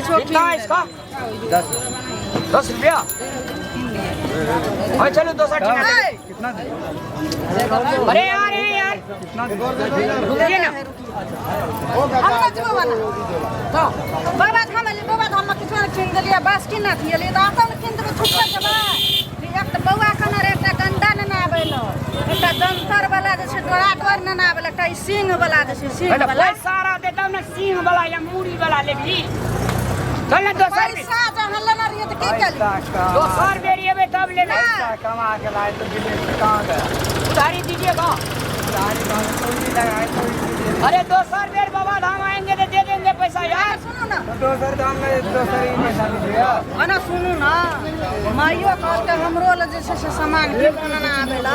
कितना है इसका? 10 रुपया। और चलो 2 कितना? अरे यार कितना रुकिए ना। बाबा धाम किछु किन दिलिए बस किन थिए त अपन किन देबे छुपा जबा एक त बौआ कना रे एकटा गंडा न आबेलो एकटा जंतर वाला जे छै डोरा डोर न आबेलो एकटा सिंह वाला जे छै सिंह वाला सारा देता ना सिंह वाला या मूड़ी वाला लेबी। चल ना 200 पैसा जहां लेना रहिए त की करी 200 बेरिएबे तब ले पैसा कमा के लाए तो कहां गया? उधारी दीजिएगा। अरे 200 बेर बाबा धाम आएंगे तो दे देंगे पैसा यार। सुनो ना 200 धाम में 200 ही पैसा दीजिएगा। अना सुनो ना माइयो कहते हमरो ल जे छै से सामान किन न आबेला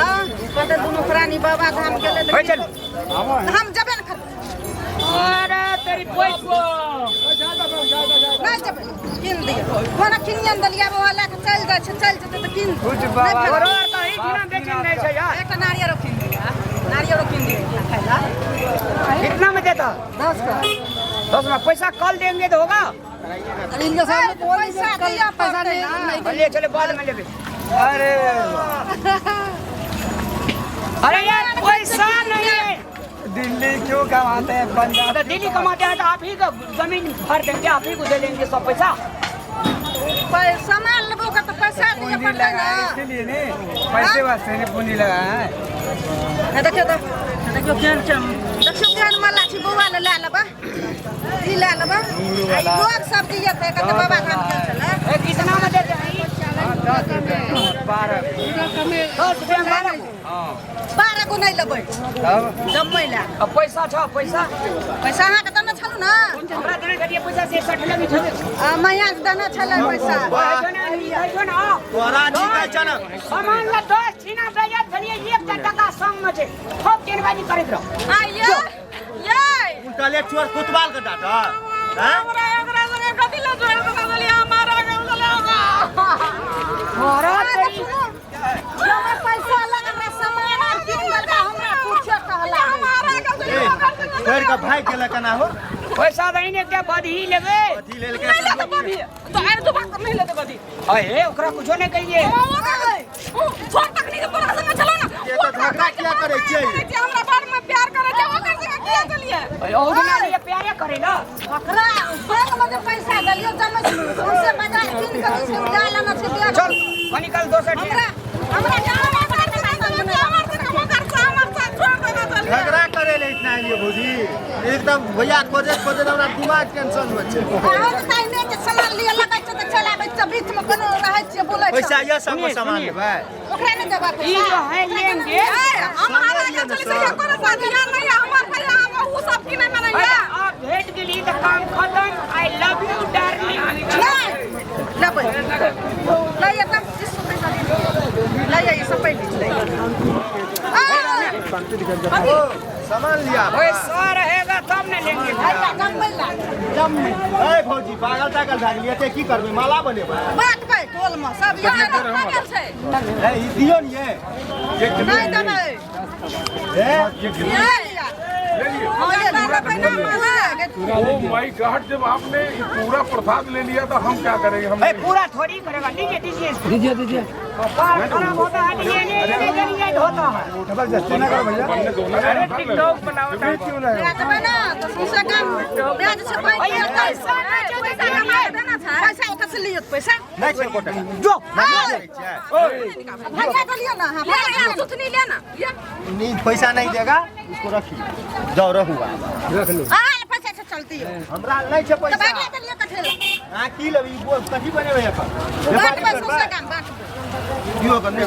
कहते दुनु प्राणी बाबा धाम गेले त चल हम जबे न कर अरे तेरी पैसा नहीं जब किन दिए कोना किनियन दलिया वाला के चल जाय छै चल जते त किन कुछ बाबा बरोबर तो ही दिना बेचन नहीं छै यार। एक नारियल किन दिया नारियल किन दिया खाइला कितना में देता? 10 का 10 में पैसा कल देंगे तो होगा। इनके सामने पैसा दिया पैसा नहीं ले चले बाद में लेबे। अरे अरे यार पैसा नहीं है। दिल्ली क्यों कमाते हैं बंदा? तो दिल्ली कमाते हैं तो आप ही को जमीन भर देंगे, आप ही को दे देंगे सब पैसा। सामान लेबो का तो पैसा दिया पड़ता है ना इसलिए नहीं पैसे वास्ते नहीं पूंजी लगाया है। देखियो केहन चम देखियो केहन माला छी बौआ ले लेबा ई ले लेबा लोग सब दिए थे कहते बाबा धाम चल चला ए कितना में देते हैं? 10 रुपया 12 हां 12 को नहीं लेबै तब जम्मै ले अब पैसा छ पैसा अहाँ के देना छलु ना हमरा देने करिए पैसा से 60 लगी छले मैया के देना छले पैसा तोरा ठीक है चल सामान ला 10 छीना बेजत भलिए 1 टका संग में छे खूब केनबाजी करैत रहो। आइयो ये उनका ले चोर फुटबॉल के डाटा हैं हमरा एकरा संगे कथि ला जोड़ के बोलिए हमारा के बोलेगा मोरा तेरी हमरा पैसा लगा सामान किन देता हमरा पूछे कहला हमारा के घर का भाई केला कना हो पैसा दहीने के बधी लेबे अथी ले के तो आर तो बात नहीं लेते बदी अरे ओकरा कुछो नहीं कहिए। छोड़ तक नहीं पूरा संग चलो ना ये तो झगड़ा क्या करे छिए हमरा बार में प्यार करे जाओ कर संग किया चलिए ओजना ये प्यारे करे ना ओकरा बैंक में जो पैसा दलियो जमे उनसे बाजार किन के से डाल ना से दिया चल निकल 200 हमरा जाना झगड़ा करे ले इतना ये भौजी एकदम भैया खोजे खोजे हमरा दिमाग टेंशन में छे और टाइम के सामान लिए लगा छ त चलाबे छ बीच में कोनो रहै छ बोलै छ पैसा ये सब सामान लेबै ओकरा ने देबा ये जो है लेंगे हमारा के चली से कोनो साथिया नहीं हमार भैया हम उ सब की नहीं मनैया आप भेट के लिए तो काम खत्म। I love you darling. लेबै ले ये तब जिस पैसा ले ये सब पैसा ले सामान लिया पैसा रहेगा तब न लेंगे। ए भौजी पागल तागल भाग लिए ते की करबे माला बनेबै बात पे टोल में सब यहाँ लागल छै ए ई दियो न ये नहीं देबै ओ माय गॉड जब आपने ये पूरा प्रसाद ले लिया तो हम क्या करेंगे? हम पूरा थोड़ी करेगा। लीजिए दीजिए खराब होता है ये होता है। बनने दो ना। अरे टिकटॉक बनाओ क्यों ना ना तो से काम ब्याज से पैसा देना था पैसा उठा से लियो पैसा नहीं छे कोटा जो भैया को लियो ना हां भैया सुथनी लेना नहीं पैसा नहीं देगा उसको रखिए जाओ रखूंगा रख लो हां पैसा से चलती है हमरा नहीं छे तो पैसा बाकी तो लियो कठेला हां की लेबी कथि बनेबै अपन बात बस से काम बात दियो करने